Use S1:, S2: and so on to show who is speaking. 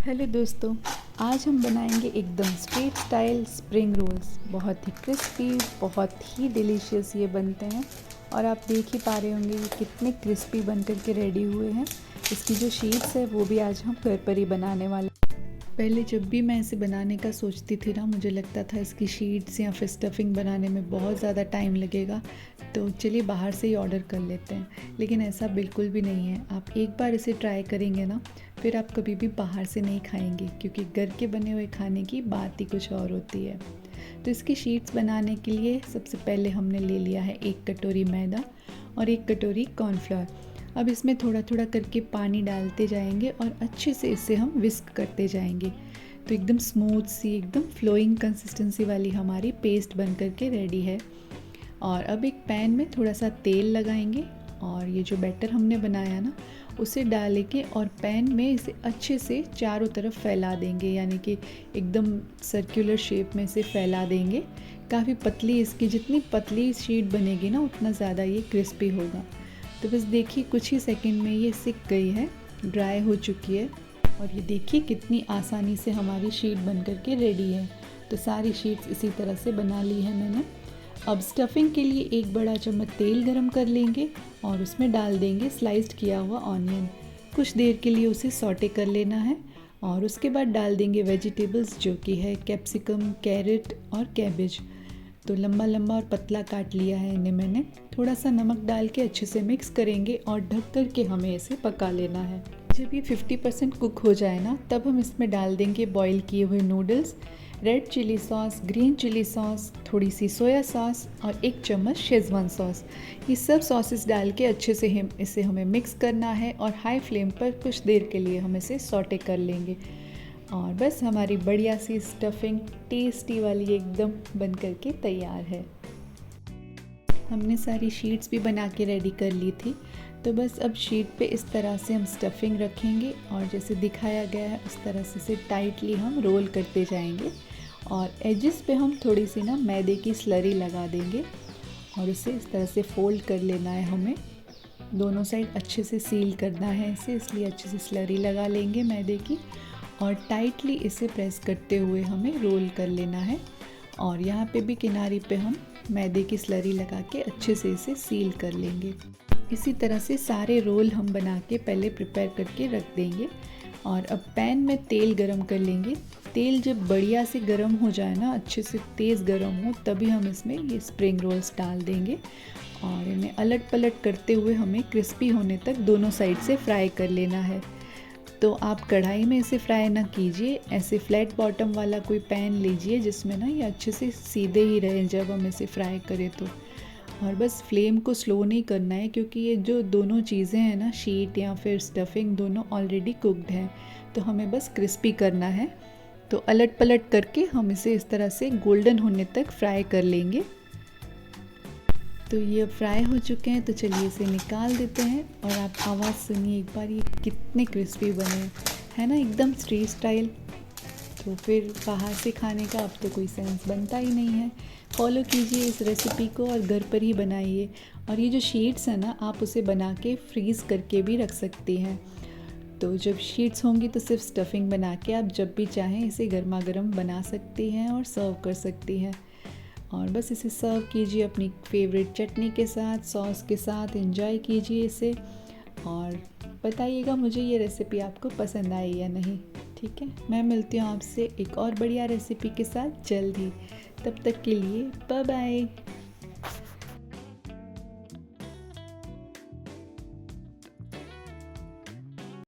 S1: Hello दोस्तों, आज हम बनाएंगे एकदम स्ट्रीट स्टाइल स्प्रिंग रोल्स। बहुत ही क्रिस्पी, बहुत ही डिलीशियस ये बनते हैं। और आप देख ही पा रहे होंगे ये कितने क्रिस्पी बन कर के रेडी हुए हैं। इसकी जो शीट्स है वो भी आज हम घर पर ही बनाने वाले। पहले जब भी मैं इसे बनाने का सोचती थी ना, मुझे लगता था इसकी शीट्स या फिर स्टफिंग बनाने में बहुत ज़्यादा टाइम लगेगा, तो चलिए बाहर से ही ऑर्डर कर लेते हैं। लेकिन ऐसा बिल्कुल भी नहीं है। आप एक बार इसे ट्राई करेंगे ना, फिर आप कभी भी बाहर से नहीं खाएंगे, क्योंकि घर के बने हुए खाने की बात ही कुछ और होती है। तो इसकी शीट्स बनाने के लिए सबसे पहले हमने ले लिया है 1 कटोरी मैदा और 1 कटोरी कॉर्नफ्लोर। अब इसमें थोड़ा थोड़ा करके पानी डालते जाएंगे और अच्छे से इसे हम विस्क करते जाएंगे। तो एकदम स्मूथ सी, एकदम फ्लोइंग कंसिस्टेंसी वाली हमारी पेस्ट बन करके रेडी है। और अब एक पैन में थोड़ा सा तेल लगाएंगे और ये जो बैटर हमने बनाया ना, उसे डाल के और पैन में इसे अच्छे से चारों तरफ फैला देंगे, यानी कि एकदम सर्कुलर शेप में इसे फैला देंगे। काफ़ी पतली, इसकी जितनी पतली शीट बनेगी ना उतना ज़्यादा ये क्रिस्पी होगा। तो बस देखिए कुछ ही सेकंड में ये सिक गई है, ड्राई हो चुकी है। और ये देखिए कितनी आसानी से हमारी शीट बन करके रेडी है। तो सारी शीट्स इसी तरह से बना ली है मैंने। अब स्टफिंग के लिए 1 बड़ा चम्मच तेल गरम कर लेंगे और उसमें डाल देंगे स्लाइस्ड किया हुआ ऑनियन। कुछ देर के लिए उसे सॉटे कर लेना है और उसके बाद डाल देंगे वेजिटेबल्स, जो कि है कैप्सिकम, कैरेट और कैबेज। तो लंबा लंबा और पतला काट लिया है इन्हें मैंने। थोड़ा सा नमक डाल के अच्छे से मिक्स करेंगे और ढक कर के हमें इसे पका लेना है। जब ये 50% कुक हो जाए ना, तब हम इसमें डाल देंगे बॉईल किए हुए noodles, red chilli sauce, green chilli sauce, थोड़ी सी सोया सॉस और 1 चम्मच शेज़वान सॉस। ये सब सॉसेस डाल के अच्छे से इसे हमें मिक्स करना है और हाई फ्लेम पर कुछ देर के लिए हम इसे सॉटे कर लेंगे। और बस हमारी बढ़िया सी स्टफिंग टेस्टी वाली एकदम बन करके तैयार है। हमने सारी शीट्स भी बना के रेडी कर ली थी। तो बस अब शीट पे इस तरह से हम स्टफिंग रखेंगे और जैसे दिखाया गया है उस तरह से इसे टाइटली हम रोल करते जाएंगे। और एजेस पे हम थोड़ी सी ना मैदे की स्लरी लगा देंगे और इसे इस तरह से फोल्ड कर लेना है हमें। दोनों साइड अच्छे से सील करना है इसे, इसलिए अच्छे से स्लरी लगा लेंगे मैदे की और टाइटली इसे प्रेस करते हुए हमें रोल कर लेना है। और यहाँ पे भी किनारे पे हम मैदे की स्लरी लगा के अच्छे से इसे सील कर लेंगे। इसी तरह से सारे रोल हम बना के पहले प्रिपेयर करके रख देंगे। और अब पैन में तेल गरम कर लेंगे। तेल जब बढ़िया से गरम हो जाए ना, अच्छे से तेज़ गरम हो, तभी हम इसमें ये स्प्रिंग रोल्स डाल देंगे और इन्हें अलट पलट करते हुए हमें क्रिस्पी होने तक दोनों साइड से फ्राई कर लेना है। तो आप कढ़ाई में इसे फ्राई ना कीजिए, ऐसे फ्लैट बॉटम वाला कोई पैन लीजिए जिसमें ना ये अच्छे से सीधे ही रहें जब हम इसे फ्राई करें तो। और बस फ्लेम को स्लो नहीं करना है, क्योंकि ये जो दोनों चीज़ें हैं ना, शीट या फिर स्टफिंग, दोनों ऑलरेडी कुक्ड हैं। तो हमें बस क्रिस्पी करना है। तो अलट पलट करके हम इसे इस तरह से गोल्डन होने तक फ्राई कर लेंगे। तो ये अब फ्राई हो चुके हैं, तो चलिए इसे निकाल देते हैं। और आप आवाज़ सुनिए एक बार, ये कितने क्रिस्पी बने हैं ना, एकदम स्ट्रीट स्टाइल। तो फिर बाहर से खाने का अब तो कोई सेंस बनता ही नहीं है। फॉलो कीजिए इस रेसिपी को और घर पर ही बनाइए। और ये जो शीट्स हैं ना, आप उसे बना के फ्रीज़ करके भी रख सकती हैं। तो जब शीट्स होंगी तो सिर्फ स्टफिंग बना के आप जब भी चाहें इसे गर्मा गर्म बना सकती हैं और सर्व कर सकती हैं। और बस इसे सर्व कीजिए अपनी फेवरेट चटनी के साथ, सॉस के साथ। एंजॉय कीजिए इसे और बताइएगा मुझे ये रेसिपी आपको पसंद आई या नहीं। ठीक है, मैं मिलती हूँ आपसे एक और बढ़िया रेसिपी के साथ जल्द ही। तब तक के लिए बाय बाय।